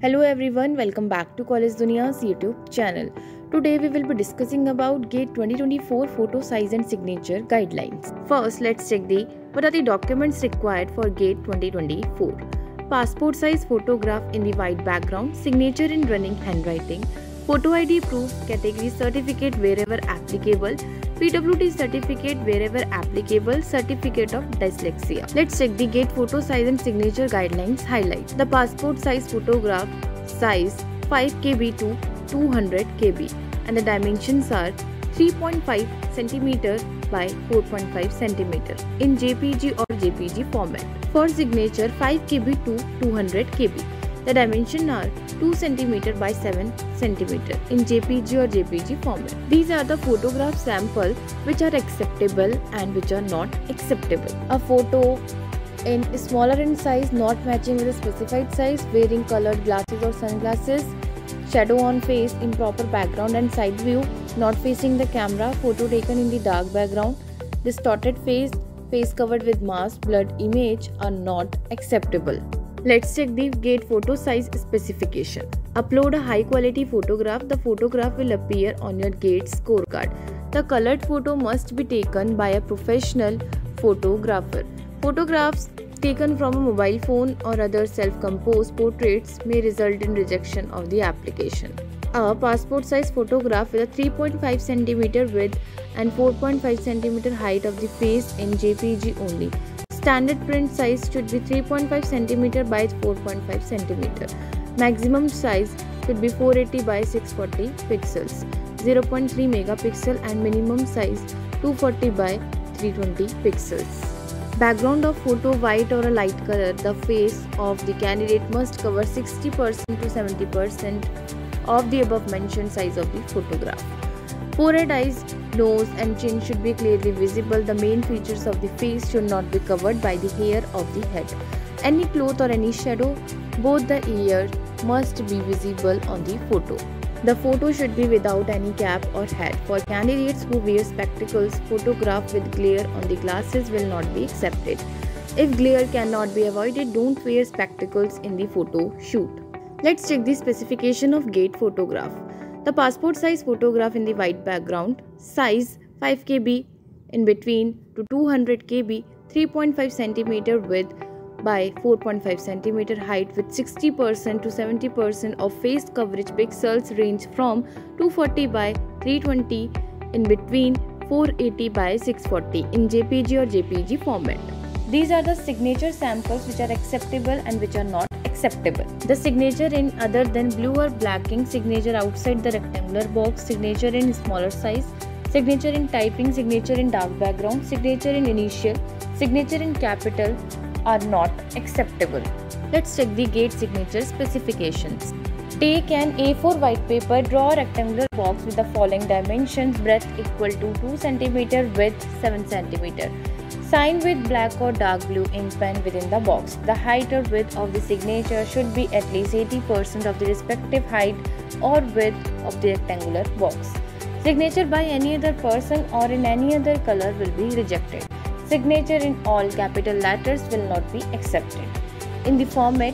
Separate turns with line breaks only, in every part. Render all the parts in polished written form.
Hello everyone, welcome back to College Duniya's YouTube channel. Today we will be discussing about GATE 2024 photo size and signature guidelines. First, let's check what are the documents required for GATE 2024. Passport size photograph in the white background, signature in running handwriting, photo ID proof, category certificate wherever applicable, PWD certificate wherever applicable, certificate of dyslexia. Let's check the GATE photo size and signature guidelines highlight. The passport size photograph size 5 kb to 200 kb and the dimensions are 3.5 cm by 4.5 cm in JPG or JPG format. For signature 5 kb to 200 kb. The dimensions are 2 cm by 7 cm in JPG or JPG format. These are the photograph sample which are acceptable and which are not acceptable. A photo in smaller in size not matching with a specified size, wearing colored glasses or sunglasses, shadow on face, improper background and side view, not facing the camera, photo taken in the dark background, distorted face, face covered with mask, blurred image are not acceptable. Let's check the GATE photo size specification. Upload a high quality photograph. The photograph will appear on your GATE scorecard. The colored photo must be taken by a professional photographer. Photographs taken from a mobile phone or other self-composed portraits may result in rejection of the application. A passport size photograph with a 3.5 cm width and 4.5 cm height of the face in JPG only. Standard print size should be 3.5 cm by 4.5 cm. Maximum size should be 480 by 640 pixels, 0.3 megapixel and minimum size 240 by 320 pixels. Background of photo white or a light color. The face of the candidate must cover 60% to 70% of the above mentioned size of the photograph. Forehead, eyes, nose and chin should be clearly visible. The main features of the face should not be covered by the hair of the head. Any cloth or any shadow, both the ears must be visible on the photo. The photo should be without any cap or hat. For candidates who wear spectacles, photograph with glare on the glasses will not be accepted. If glare cannot be avoided, don't wear spectacles in the photo shoot. Let's check the specification of GATE photograph. The passport size photograph in the white background, size 5 kb in between to 200 kb, 3.5 cm width by 4.5 cm height with 60% to 70% of face coverage, pixels range from 240 by 320 in between 480 by 640 in JPG or JPG format. These are the signature samples which are acceptable and which are not acceptable. The signature in other than blue or black ink, signature outside the rectangular box, signature in smaller size, signature in typing, signature in dark background, signature in initial, signature in capital are not acceptable. Let's check the GATE signature specifications. Take an A4 white paper, draw a rectangular box with the following dimensions: breadth equal to 2 cm, width 7 cm. Sign with black or dark blue ink pen within the box. The height or width of the signature should be at least 80% of the respective height or width of the rectangular box. Signature by any other person or in any other color will be rejected. Signature in all capital letters will not be accepted. In the format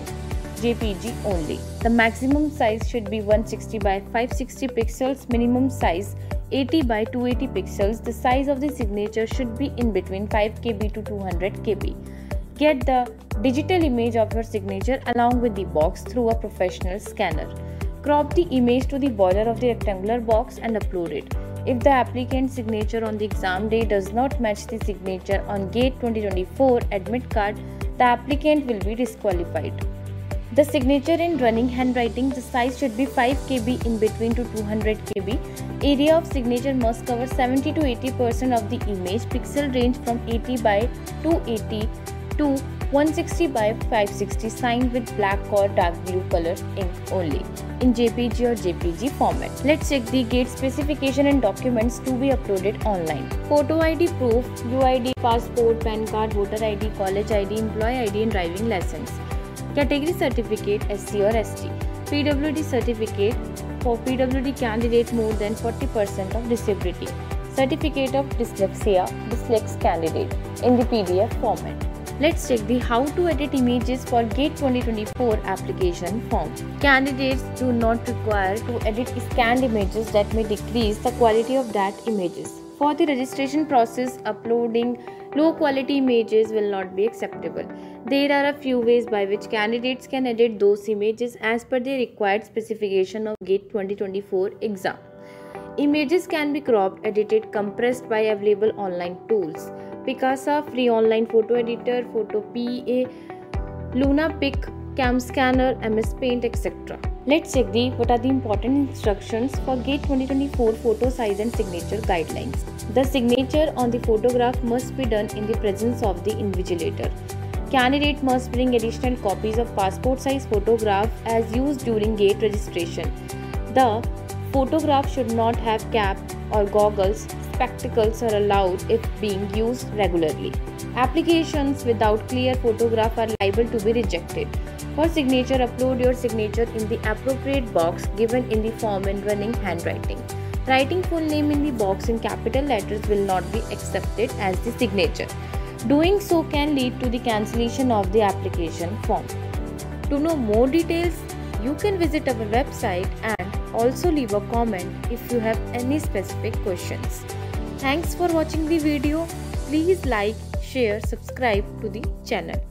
JPG only. The maximum size should be 160 by 560 pixels, minimum size 80 by 280 pixels. The size of the signature should be in between 5 kb to 200 kb. Get the digital image of your signature along with the box through a professional scanner. Crop the image to the border of the rectangular box and upload it. If the applicant's signature on the exam day does not match the signature on GATE 2024 admit card, the applicant will be disqualified. The signature in running handwriting, the size should be 5 kb in between to 200 kb. Area of signature must cover 70 to 80% of the image. Pixel range from 80 by 280 to 160 by 560. Signed with black or dark blue color ink only in JPG or JPG format. Let's check the GATE specification and documents to be uploaded online. Photo ID proof, UID, passport, PAN card, voter ID, college ID, employee ID and driving license. Category certificate SC or ST. PWD certificate for PWD candidate more than 40% of disability. Certificate of dyslexia, dyslex candidate in the PDF format. Let's check the how to edit images for GATE 2024 application form. Candidates do not require to edit scanned images that may decrease the quality of that images. For the registration process, uploading low quality images will not be acceptable. There are a few ways by which candidates can edit those images as per the required specification of GATE 2024 exam. Images can be cropped, edited, compressed by available online tools. Picasa, free online photo editor, PhotoPA, LunaPic, CamScanner, MS Paint, etc. Let's check what are the important instructions for GATE 2024 photo size and signature guidelines. The signature on the photograph must be done in the presence of the invigilator. Candidate must bring additional copies of passport size photograph as used during GATE registration. The photograph should not have cap or goggles. Spectacles are allowed if being used regularly. Applications without clear photograph are liable to be rejected. For signature, upload your signature in the appropriate box given in the form in running handwriting. Writing full name in the box in capital letters will not be accepted as the signature. Doing so can lead to the cancellation of the application form. To know more details, you can visit our website and also leave a comment if you have any specific questions. Thanks for watching the video. Please like, share, subscribe to the channel.